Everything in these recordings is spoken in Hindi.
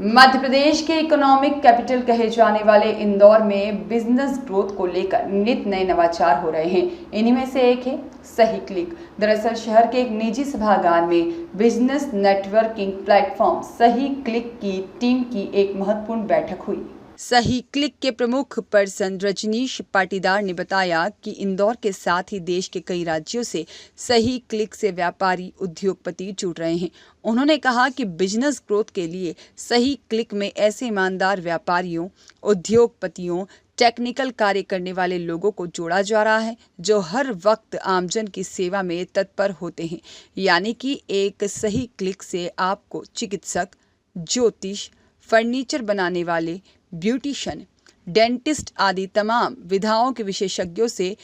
मध्य प्रदेश के इकोनॉमिक कैपिटल कहे जाने वाले इंदौर में बिजनेस ग्रोथ को लेकर नित नए नवाचार हो रहे हैं। इन्हीं में से एक है सही क्लिक। दरअसल शहर के एक निजी सभागार में बिजनेस नेटवर्किंग प्लेटफॉर्म सही क्लिक की टीम की एक महत्वपूर्ण बैठक हुई। सही क्लिक के प्रमुख पर्सन रजनीश पाटीदार ने बताया कि इंदौर के साथ ही देश के कई राज्यों से सही क्लिक से व्यापारी उद्योगपति जुड़ रहे हैं। उन्होंने कहा कि बिजनेस ग्रोथ के लिए सही क्लिक में ऐसे ईमानदार व्यापारियों, उद्योगपतियों, टेक्निकल कार्य करने वाले लोगों को जोड़ा जा रहा है जो हर वक्त आमजन की सेवा में तत्पर होते हैं। यानी कि एक सही क्लिक से आपको चिकित्सक, ज्योतिष, फर्नीचर बनाने वाले, ब्यूटिशियन, डेंटिस्ट आदि तमाम विधाओं के विशेषज्ञों से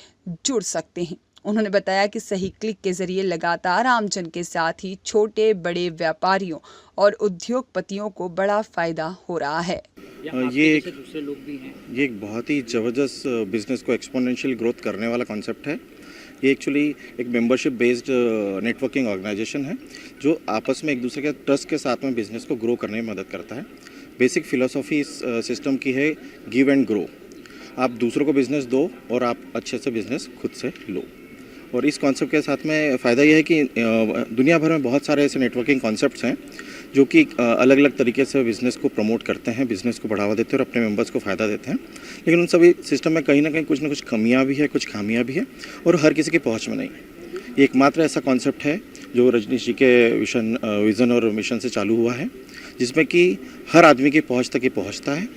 जुड़ सकते हैं। उन्होंने बताया कि सही क्लिक के जरिए लगातार आमजन के साथ ही छोटे बड़े व्यापारियों और उद्योगपतियों को बड़ा फायदा हो रहा है। ये एक बहुत ही ज़बरदस्त बिजनेस को एक्सपोनेंशियल ग्रोथ करने वाला कॉन्सेप्ट है। ये एक्चुअली एक मेंबरशिप बेस्ड नेटवर्किंग ऑर्गेनाइजेशन है जो आपस में एक दूसरे के ट्रस्ट के साथ में बिजनेस को ग्रो करने में मदद करता है। बेसिक फिलोसॉफी इस सिस्टम की है गिव एंड ग्रो। आप दूसरों को बिजनेस दो और आप अच्छे से बिजनेस खुद से लो। और इस कॉन्सेप्ट के साथ में फ़ायदा यह है कि दुनिया भर में बहुत सारे ऐसे नेटवर्किंग कॉन्सेप्ट्स हैं जो कि अलग अलग तरीके से बिज़नेस को प्रमोट करते हैं, बिज़नेस को बढ़ावा देते हैं और अपने मेंबर्स को फ़ायदा देते हैं। लेकिन उन सभी सिस्टम में कहीं ना कहीं कुछ ना कुछ कमियां भी है, कुछ खामियां भी है और हर किसी की पहुंच में नहीं। ये एकमात्र ऐसा कॉन्सेप्ट है जो रजनीश जी के विज़न और मिशन से चालू हुआ है, जिसमें कि हर आदमी की पहुँच तक ये पहुँचता है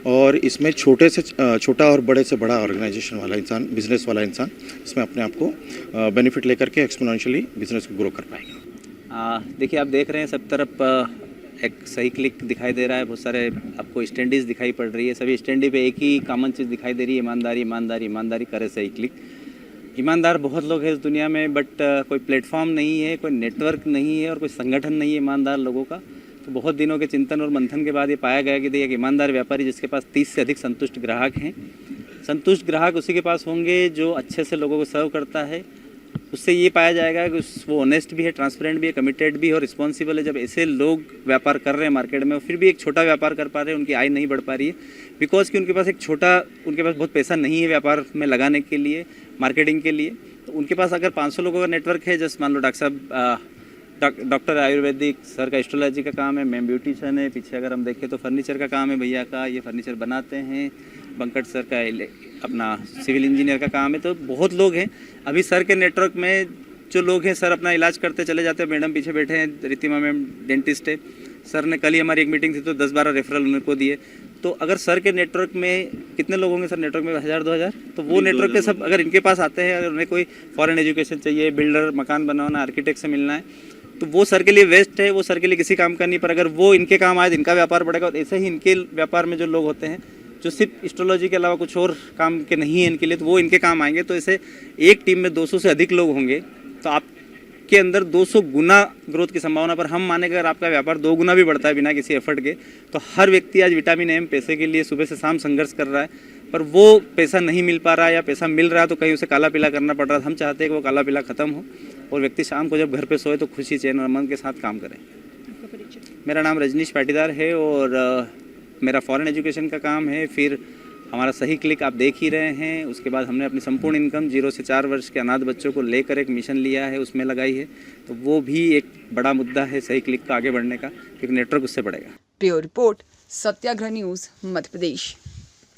और इसमें छोटे से छोटा और बड़े से बड़ा ऑर्गेनाइजेशन वाला इंसान, बिजनेस वाला इंसान इसमें अपने आप को बेनिफिट लेकर के एक्सपोनेंशियली बिजनेस को ग्रो कर पाएगा। देखिए, आप देख रहे हैं सब तरफ एक सही क्लिक दिखाई दे रहा है। बहुत सारे आपको स्टैंडीज दिखाई पड़ रही है। सभी स्टैंडी पे एक ही कॉमन चीज़ दिखाई दे रही है, ईमानदारी ईमानदारी ईमानदारी करे सही क्लिक। ईमानदार बहुत लोग हैं इस दुनिया में, बट कोई प्लेटफॉर्म नहीं है, कोई नेटवर्क नहीं है और कोई संगठन नहीं है ईमानदार लोगों का। तो बहुत दिनों के चिंतन और मंथन के बाद ये पाया गया कि एक ईमानदार व्यापारी जिसके पास 30 से अधिक संतुष्ट ग्राहक हैं। संतुष्ट ग्राहक उसी के पास होंगे जो अच्छे से लोगों को सर्व करता है। उससे ये पाया जाएगा कि वो ऑनेस्ट भी है, ट्रांसपेरेंट भी है, कमिटेड भी है और रिस्पॉन्सिबल है। जब ऐसे लोग व्यापार कर रहे हैं मार्केट में और फिर भी एक छोटा व्यापार कर पा रहे हैं, उनकी आय नहीं बढ़ पा रही है बिकॉज कि उनके पास बहुत पैसा नहीं है व्यापार में लगाने के लिए, मार्केटिंग के लिए। तो उनके पास अगर 500 लोगों का नेटवर्क है, जस्ट मान लो डॉक्टर साहब डॉक्टर आयुर्वेदिक, सर का एस्ट्रोलॉजी का काम है, मैम ब्यूटिशियन है, पीछे अगर हम देखें तो फर्नीचर का काम है भैया का, ये फर्नीचर बनाते हैं। बंकट सर का अपना सिविल इंजीनियर का काम है। तो बहुत लोग हैं अभी सर के नेटवर्क में। जो लोग हैं सर अपना इलाज करते चले जाते हैं। मैडम पीछे बैठे हैं, रितिमा मैम डेंटिस्ट है। सर ने कल ही हमारी एक मीटिंग थी तो 10-12 रेफरल उनको दिए। तो अगर सर के नेटवर्क में कितने लोग होंगे सर नेटवर्क में? 1000-2000। तो वो नेटवर्क के सब अगर इनके पास आते हैं, अगर उन्हें कोई फॉरेन एजुकेशन चाहिए, बिल्डर, मकान बनाना, आर्किटेक्ट से मिलना है, तो वो सर के लिए वेस्ट है, वो सर के लिए किसी काम का नहीं। पर अगर वो इनके काम आए, इनका व्यापार बढ़ेगा। और ऐसे ही इनके व्यापार में जो लोग होते हैं जो सिर्फ एस्ट्रोलॉजी के अलावा कुछ और काम के नहीं है इनके लिए, तो वो इनके काम आएंगे। तो ऐसे एक टीम में 200 से अधिक लोग होंगे तो आपके अंदर 200 गुना ग्रोथ की संभावना। पर हम माने अगर आपका व्यापार 2 गुना भी बढ़ता है बिना किसी एफर्ट के, तो हर व्यक्ति आज विटामिन एम पैसे के लिए सुबह से शाम संघर्ष कर रहा है, पर वो पैसा नहीं मिल पा रहा है या पैसा मिल रहा है तो कहीं उसे काला पीला करना पड़ रहा है। हम चाहते हैं कि वो काला पीला खत्म हो और व्यक्ति शाम को जब घर पे सोए तो खुशी, चैन और अमन के साथ काम करें। मेरा नाम रजनीश पाटीदार है और मेरा फॉरेन एजुकेशन का काम है। फिर हमारा सही क्लिक आप देख ही रहे हैं। उसके बाद हमने अपनी संपूर्ण इनकम 0 से 4 वर्ष के अनाथ बच्चों को लेकर एक मिशन लिया है, उसमें लगाई है। तो वो भी एक बड़ा मुद्दा है सही क्लिक का आगे बढ़ने का, क्योंकि नेटवर्क उससे बढ़ेगा। ब्यूरो रिपोर्ट, सत्याग्रह न्यूज़, मध्य प्रदेश।